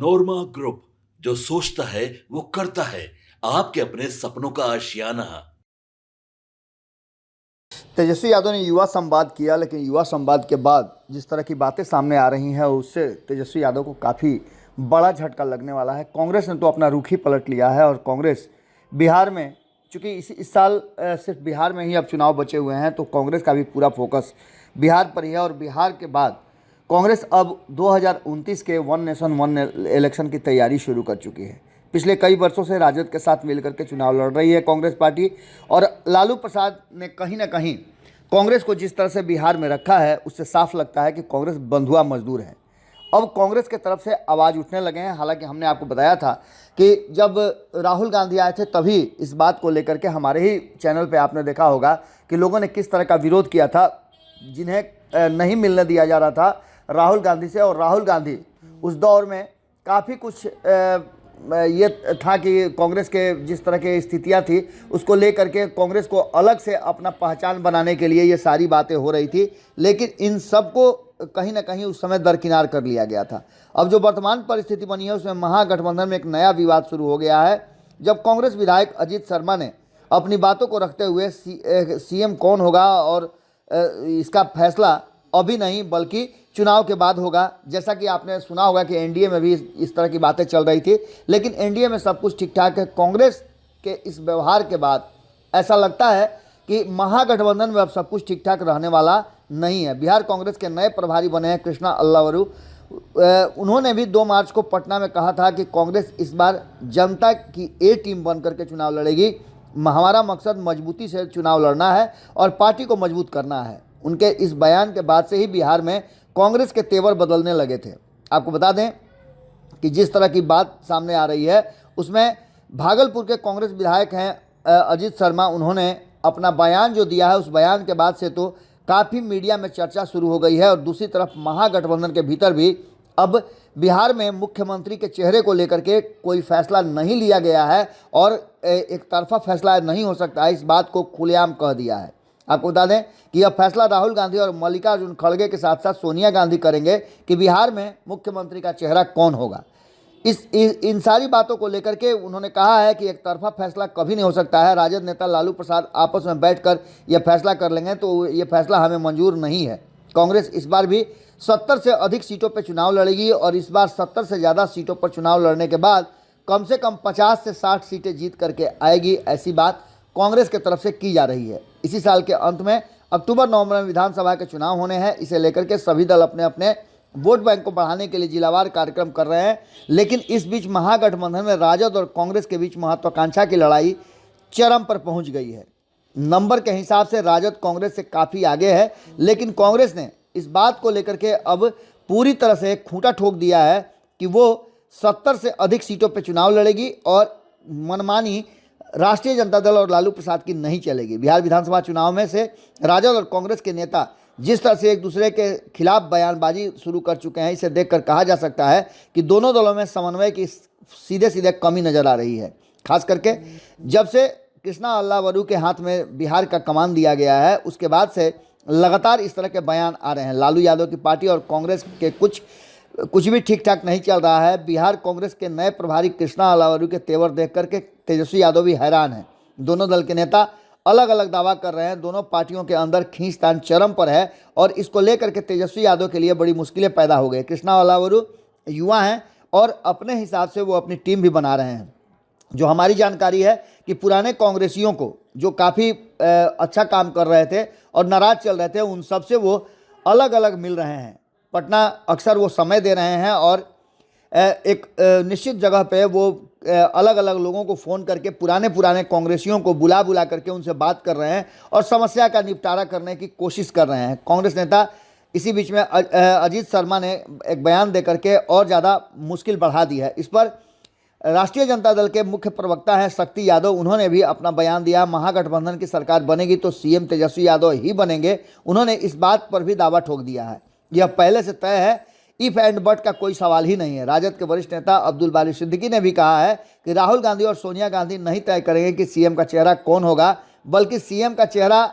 नोरमा group, जो सोचता है वो करता है। आपके अपने सपनों का आशियाना। तेजस्वी यादव ने युवा संवाद किया, लेकिन युवा संवाद के बाद जिस तरह की बातें सामने आ रही हैं उससे तेजस्वी यादव को काफ़ी बड़ा झटका लगने वाला है। कांग्रेस ने तो अपना रुख ही पलट लिया है और कांग्रेस बिहार में, चूँकि इस साल सिर्फ बिहार में ही अब चुनाव बचे हुए हैं, तो कांग्रेस का भी पूरा फोकस बिहार पर ही है। और बिहार के बाद कांग्रेस अब 2029 के वन नेशन वन इलेक्शन की तैयारी शुरू कर चुकी है। पिछले कई वर्षों से राजद के साथ मिलकर के चुनाव लड़ रही है कांग्रेस पार्टी, और लालू प्रसाद ने कहीं ना कहीं कांग्रेस को जिस तरह से बिहार में रखा है उससे साफ लगता है कि कांग्रेस बंधुआ मजदूर है। अब कांग्रेस के तरफ से आवाज़ उठने लगे हैं। हालांकि हमने आपको बताया था कि जब राहुल गांधी आए थे तभी इस बात को लेकर के हमारे ही चैनल पे आपने देखा होगा कि लोगों ने किस तरह का विरोध किया था, जिन्हें नहीं मिलने दिया जा रहा था राहुल गांधी से। और राहुल गांधी उस दौर में काफ़ी कुछ ये था कि कांग्रेस के जिस तरह की स्थितियां थी उसको लेकर के कांग्रेस को अलग से अपना पहचान बनाने के लिए ये सारी बातें हो रही थी, लेकिन इन सब को कहीं ना कहीं उस समय दरकिनार कर लिया गया था। अब जो वर्तमान परिस्थिति बनी है उसमें महागठबंधन में एक नया विवाद शुरू हो गया है, जब कांग्रेस विधायक अजीत शर्मा ने अपनी बातों को रखते हुए सीएम कौन होगा और इसका फैसला अभी नहीं बल्कि चुनाव के बाद होगा। जैसा कि आपने सुना होगा कि एनडीए में भी इस तरह की बातें चल रही थी, लेकिन एनडीए में सब कुछ ठीक ठाक है। कांग्रेस के इस व्यवहार के बाद ऐसा लगता है कि महागठबंधन में अब सब कुछ ठीक ठाक रहने वाला नहीं है। बिहार कांग्रेस के नए प्रभारी बने हैं कृष्णा अल्लावरू। उन्होंने भी 2 मार्च को पटना में कहा था कि कांग्रेस इस बार जनता की ए टीम बन करके चुनाव लड़ेगी। हमारा मकसद मजबूती से चुनाव लड़ना है और पार्टी को मजबूत करना है। उनके इस बयान के बाद से ही बिहार में कांग्रेस के तेवर बदलने लगे थे। आपको बता दें कि जिस तरह की बात सामने आ रही है उसमें भागलपुर के कांग्रेस विधायक हैं अजीत शर्मा, उन्होंने अपना बयान जो दिया है उस बयान के बाद से तो काफ़ी मीडिया में चर्चा शुरू हो गई है। और दूसरी तरफ महागठबंधन के भीतर भी अब बिहार में मुख्यमंत्री के चेहरे को लेकर के कोई फैसला नहीं लिया गया है और एक तरफा फैसला नहीं हो सकता है, इस बात को खुलेआम कह दिया है। आपको बता दें कि यह फैसला राहुल गांधी और मल्लिकार्जुन खड़गे के साथ साथ सोनिया गांधी करेंगे कि बिहार में मुख्यमंत्री का चेहरा कौन होगा। इन सारी बातों को लेकर के उन्होंने कहा है कि एक तरफा फैसला कभी नहीं हो सकता है। राजद नेता लालू प्रसाद आपस में बैठकर यह फैसला कर लेंगे तो ये फैसला हमें मंजूर नहीं है। कांग्रेस इस बार भी 70 से अधिक सीटों पर चुनाव लड़ेगी और इस बार 70 से ज़्यादा सीटों पर चुनाव लड़ने के बाद कम से कम 50 से 60 सीटें जीत करके आएगी, ऐसी बात कांग्रेस की तरफ से की जा रही है। इसी साल के अंत में अक्टूबर-नवंबर में विधानसभा के चुनाव होने हैं। इसे लेकर के सभी दल अपने अपने वोट बैंक को बढ़ाने के लिए जिलावार कार्यक्रम कर रहे हैं, लेकिन इस बीच महागठबंधन में राजद और कांग्रेस के बीच महत्वाकांक्षा की लड़ाई चरम पर पहुंच गई है। नंबर के हिसाब से राजद कांग्रेस से काफ़ी आगे है, लेकिन कांग्रेस ने इस बात को लेकर के अब पूरी तरह से खूंटा ठोक दिया है कि वो 70 से अधिक सीटों पर चुनाव लड़ेगी और मनमानी राष्ट्रीय जनता दल और लालू प्रसाद की नहीं चलेगी। बिहार विधानसभा चुनाव में से राजद और कांग्रेस के नेता जिस तरह से एक दूसरे के खिलाफ बयानबाजी शुरू कर चुके हैं, इसे देखकर कहा जा सकता है कि दोनों दलों में समन्वय की सीधे सीधे कमी नजर आ रही है। खास करके जब से कृष्णा अल्लावरू के हाथ में बिहार का कमान दिया गया है उसके बाद से लगातार इस तरह के बयान आ रहे हैं। लालू यादव की पार्टी और कांग्रेस के कुछ भी ठीक ठाक नहीं चल रहा है। बिहार कांग्रेस के नए प्रभारी कृष्णा अल्लावरू के तेवर देख करके तेजस्वी यादव भी हैरान हैं। दोनों दल के नेता अलग अलग दावा कर रहे हैं। दोनों पार्टियों के अंदर खींचतान चरम पर है और इसको लेकर के तेजस्वी यादव के लिए बड़ी मुश्किलें पैदा हो गई। कृष्णा अल्लावरू युवा हैं और अपने हिसाब से वो अपनी टीम भी बना रहे हैं। जो हमारी जानकारी है कि पुराने कांग्रेसियों को जो काफ़ी अच्छा काम कर रहे थे और नाराज चल रहे थे, उन सब से वो अलग अलग मिल रहे हैं। पटना अक्सर वो समय दे रहे हैं और एक निश्चित जगह पे वो अलग अलग लोगों को फ़ोन करके पुराने कांग्रेसियों को बुला करके उनसे बात कर रहे हैं और समस्या का निपटारा करने की कोशिश कर रहे हैं। कांग्रेस नेता इसी बीच में अजीत शर्मा ने एक बयान दे करके और ज़्यादा मुश्किल बढ़ा दी है। इस पर राष्ट्रीय जनता दल के मुख्य प्रवक्ता हैं शक्ति यादव, उन्होंने भी अपना बयान दिया। महागठबंधन की सरकार बनेगी तो सीएम तेजस्वी यादव ही बनेंगे। उन्होंने इस बात पर भी दावा ठोक दिया है, यह पहले से तय है, इफ एंड बट का कोई सवाल ही नहीं है। राजद के वरिष्ठ नेता अब्दुल बारी सिद्दीकी ने भी कहा है कि राहुल गांधी और सोनिया गांधी नहीं तय करेंगे कि सीएम का चेहरा कौन होगा, बल्कि सीएम का चेहरा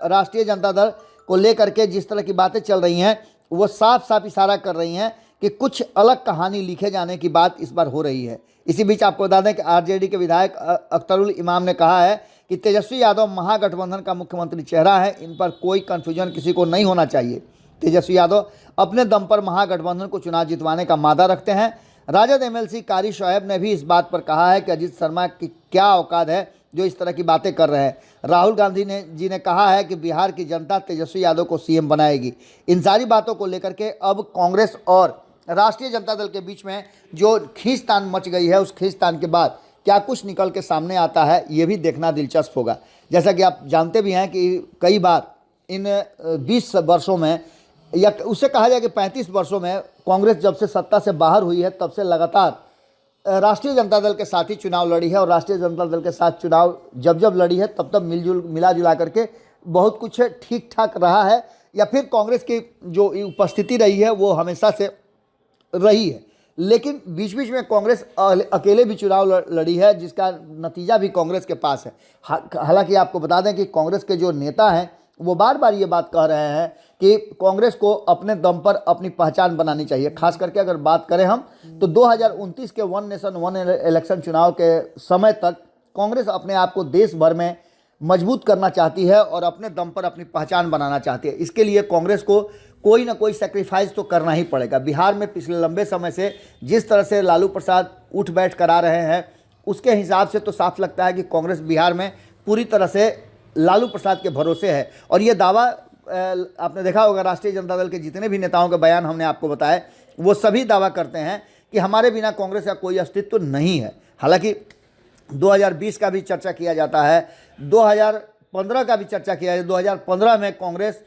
राष्ट्रीय जनता दल को लेकर के जिस तरह की बातें चल रही हैं वो साफ साफ इशारा कर रही हैं कि कुछ अलग कहानी लिखे जाने की बात इस बार हो रही है। इसी बीच आपको बता दें कि आरजेडी के विधायक अख्तरुल इमाम ने कहा है कि तेजस्वी यादव महागठबंधन का मुख्यमंत्री चेहरा है, इन पर कोई कन्फ्यूजन किसी को नहीं होना चाहिए। तेजस्वी यादव अपने दम पर महागठबंधन को चुनाव जितवाने का मादा रखते हैं। राजद एमएलसी कारी शोएब ने भी इस बात पर कहा है कि अजीत शर्मा की क्या औकात है जो इस तरह की बातें कर रहे हैं। राहुल गांधी जी ने कहा है कि बिहार की जनता तेजस्वी यादव को सीएम बनाएगी। इन सारी बातों को लेकर के अब कांग्रेस और राष्ट्रीय जनता दल के बीच में जो खींचतान मच गई है, उस खींचतान के बाद क्या कुछ निकल के सामने आता है, ये भी देखना दिलचस्प होगा। जैसा कि आप जानते भी हैं कि कई बार इन 20 वर्षों में, या उससे कहा जाए कि 35 वर्षों में, कांग्रेस जब से सत्ता से बाहर हुई है तब से लगातार राष्ट्रीय जनता दल के साथ ही चुनाव लड़ी है, और राष्ट्रीय जनता दल के साथ चुनाव जब जब लड़ी है तब तब मिला जुला करके बहुत कुछ ठीक ठाक रहा है, या फिर कांग्रेस की जो उपस्थिति रही है वो हमेशा से रही है। लेकिन बीच बीच में कांग्रेस अकेले भी चुनाव लड़ी है, जिसका नतीजा भी कांग्रेस के पास है। हालांकि आपको बता दें कि कांग्रेस के जो नेता हैं वो बार बार ये बात कह रहे हैं कि कांग्रेस को अपने दम पर अपनी पहचान बनानी चाहिए। खास करके अगर बात करें हम तो 2029 के वन नेशन वन इलेक्शन चुनाव के समय तक कांग्रेस अपने आप को देश भर में मजबूत करना चाहती है और अपने दम पर अपनी पहचान बनाना चाहती है। इसके लिए कांग्रेस को कोई ना कोई सेक्रीफाइस तो करना ही पड़ेगा। बिहार में पिछले लंबे समय से जिस तरह से लालू प्रसाद उठ बैठ करा रहे हैं, उसके हिसाब से तो साफ लगता है कि कांग्रेस बिहार में पूरी तरह से लालू प्रसाद के भरोसे है। और ये दावा आपने देखा होगा, राष्ट्रीय जनता दल के जितने भी नेताओं के बयान हमने आपको बताए, वो सभी दावा करते हैं कि हमारे बिना कांग्रेस का कोई अस्तित्व नहीं है। हालांकि 2020 का भी चर्चा किया जाता है, 2015 का भी चर्चा किया है। 2015 में कांग्रेस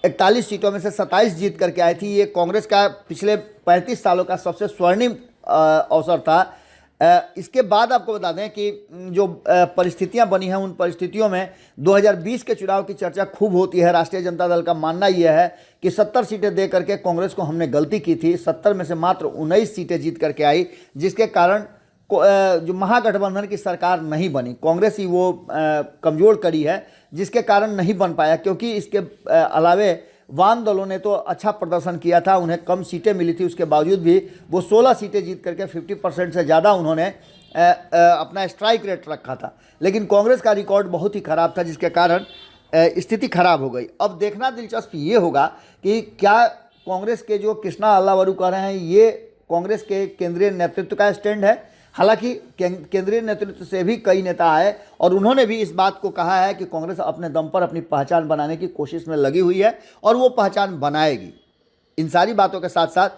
41 सीटों में से 27 जीत करके आई थी। ये कांग्रेस का पिछले 35 सालों का सबसे स्वर्णिम अवसर था। इसके बाद आपको बता दें कि जो परिस्थितियां बनी हैं, उन परिस्थितियों में 2020 के चुनाव की चर्चा खूब होती है। राष्ट्रीय जनता दल का मानना यह है कि 70 सीटें दे करके कांग्रेस को हमने गलती की थी। 70 में से मात्र 19 सीटें जीत करके आई, जिसके कारण जो महागठबंधन की सरकार नहीं बनी। कांग्रेस ही वो कमजोर कड़ी है जिसके कारण नहीं बन पाया, क्योंकि इसके अलावे वाम दलों ने तो अच्छा प्रदर्शन किया था, उन्हें कम सीटें मिली थी, उसके बावजूद भी वो 16 सीटें जीत करके 50% से ज़्यादा उन्होंने अपना स्ट्राइक रेट रखा था। लेकिन कांग्रेस का रिकॉर्ड बहुत ही ख़राब था, जिसके कारण स्थिति खराब हो गई। अब देखना दिलचस्प ये होगा कि क्या कांग्रेस के जो कृष्णा अल्लावरू कह रहे हैं ये कांग्रेस के केंद्रीय नेतृत्व का स्टैंड है। हालांकि केंद्रीय नेतृत्व से भी कई नेता आए और उन्होंने भी इस बात को कहा है कि कांग्रेस अपने दम पर अपनी पहचान बनाने की कोशिश में लगी हुई है और वो पहचान बनाएगी। इन सारी बातों के साथ साथ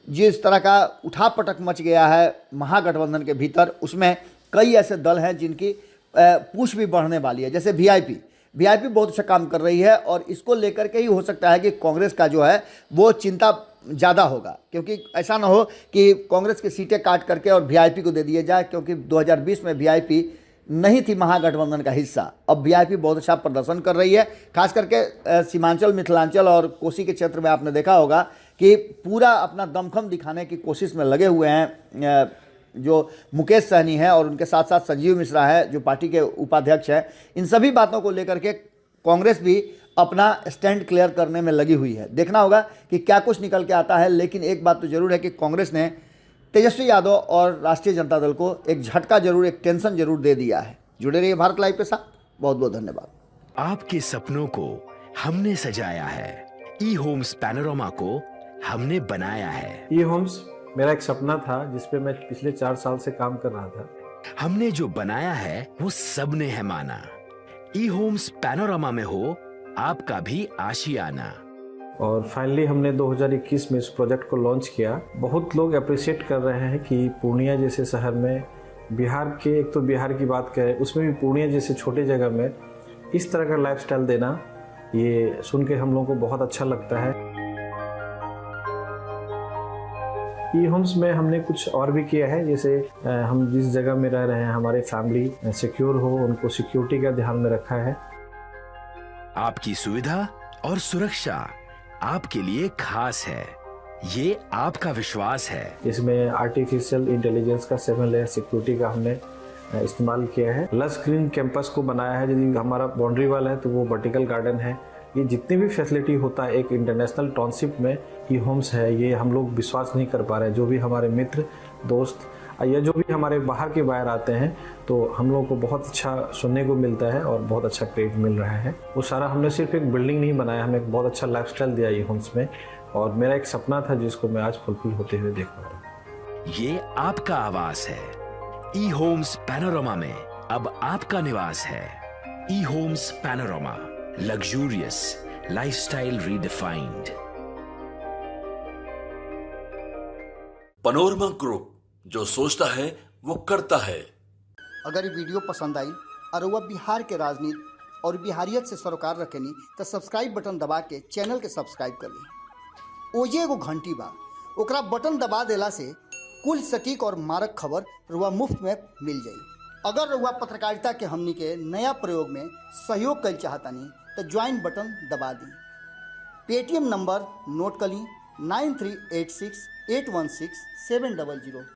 जिस तरह का उठापटक मच गया है महागठबंधन के भीतर, उसमें कई ऐसे दल हैं जिनकी पूछ भी बढ़ने वाली है। जैसे वीआईपी बहुत अच्छा काम कर रही है, और इसको लेकर के ही हो सकता है कि कांग्रेस का जो है वो चिंता ज़्यादा होगा, क्योंकि ऐसा ना हो कि कांग्रेस की सीटें काट करके और वीआईपी को दे दिए जाए, क्योंकि 2020 में वीआईपी नहीं थी महागठबंधन का हिस्सा। अब वीआईपी बहुत अच्छा प्रदर्शन कर रही है, खास करके सीमांचल, मिथिलांचल और कोसी के क्षेत्र में आपने देखा होगा कि पूरा अपना दमखम दिखाने की कोशिश में लगे हुए हैं जो मुकेश सहनी है, और उनके साथ साथ संजीव मिश्रा है जो पार्टी के उपाध्यक्ष हैं। इन सभी बातों को लेकर के कांग्रेस भी अपना स्टैंड क्लियर करने में लगी हुई है। देखना होगा कि क्या कुछ निकल के आता है। लेकिन एक बात तो जरूर है कि कांग्रेस ने तेजस्वी यादव और राष्ट्रीय जनता दल को एक झटका जरूर, एक टेंशन जरूर दे दिया है। जुड़े रहिए भारत लाइव के साथ। बहुत बहुत धन्यवाद। आपके सपनों को हमने सजाया है, ई होम्स पैनोरामा को हमने बनाया है। ई होम्स मेरा एक सपना था जिसपे मैं पिछले 4 साल से काम कर रहा था। हमने जो बनाया है वो सबने है माना। ई होम्स पैनोरामा में हो आपका भी आशियाना। और फाइनली हमने 2021 में इस प्रोजेक्ट को लॉन्च किया। बहुत लोग अप्रिशिएट कर रहे हैं कि पूर्णिया जैसे शहर में, बिहार के, एक तो बिहार की बात करें उसमें भी पूर्णिया जैसे छोटे जगह में इस तरह का लाइफस्टाइल देना, ये सुन के हम लोगों को बहुत अच्छा लगता है। ई होम्स में हमने कुछ और भी किया है, जैसे हम जिस जगह में रह रहे हैं हमारे फैमिली सिक्योर हो, उनको सिक्योरिटी का ध्यान में रखा है। आपकी सुविधा और सुरक्षा आपके लिए खास है, ये आपका विश्वास है। इसमें आर्टिफिशियल इंटेलिजेंस का 7 लेयर सिक्योरिटी का हमने इस्तेमाल किया है। लस ग्रीन कैंपस को बनाया है। यदि हमारा बाउंड्री वाल है तो वो वर्टिकल गार्डन है, ये जितनी भी फैसिलिटी होता है एक इंटरनेशनल टाउनशिप में ई होम्स है, ये हम लोग विश्वास नहीं कर पा रहे हैं। जो भी हमारे मित्र दोस्त या जो भी हमारे बाहर के बाहर आते हैं तो हम लोगों को बहुत अच्छा सुनने को मिलता है और बहुत अच्छा क्रेडिट मिल रहा है। वो सारा हमने सिर्फ एक बिल्डिंग नहीं बनाया, हमें एक बहुत अच्छा लाइफस्टाइल दिया ई होम्स में, और मेरा एक सपना था जिसको मैं आज फुलफिल होते हुए देख पा रहा हूँ। ये आपका आवास है। ई होम्स पैनोरामा में अब आपका निवास है। E homes panorama, luxurious lifestyle redefined. Panorama group, जो सोचता है वो करता है। अगर ये वीडियो पसंद आई और वह बिहार के राजनीति और बिहारियत से सरोकार रखेनी तो सब्सक्राइब बटन दबा के चैनल के सब्सक्राइब कर ली। ओजे एगो घंटी बा, ओकरा बटन दबा देला से कुल सटीक और मारक खबर रुआ मुफ्त में मिल जाई। अगर रुआ पत्रकारिता के हमनी के नया प्रयोग में सहयोग कर चाहतानी तो ज्वाइन बटन दबा दी। पेटीएम नंबर नोट कर ली 9386 816 700।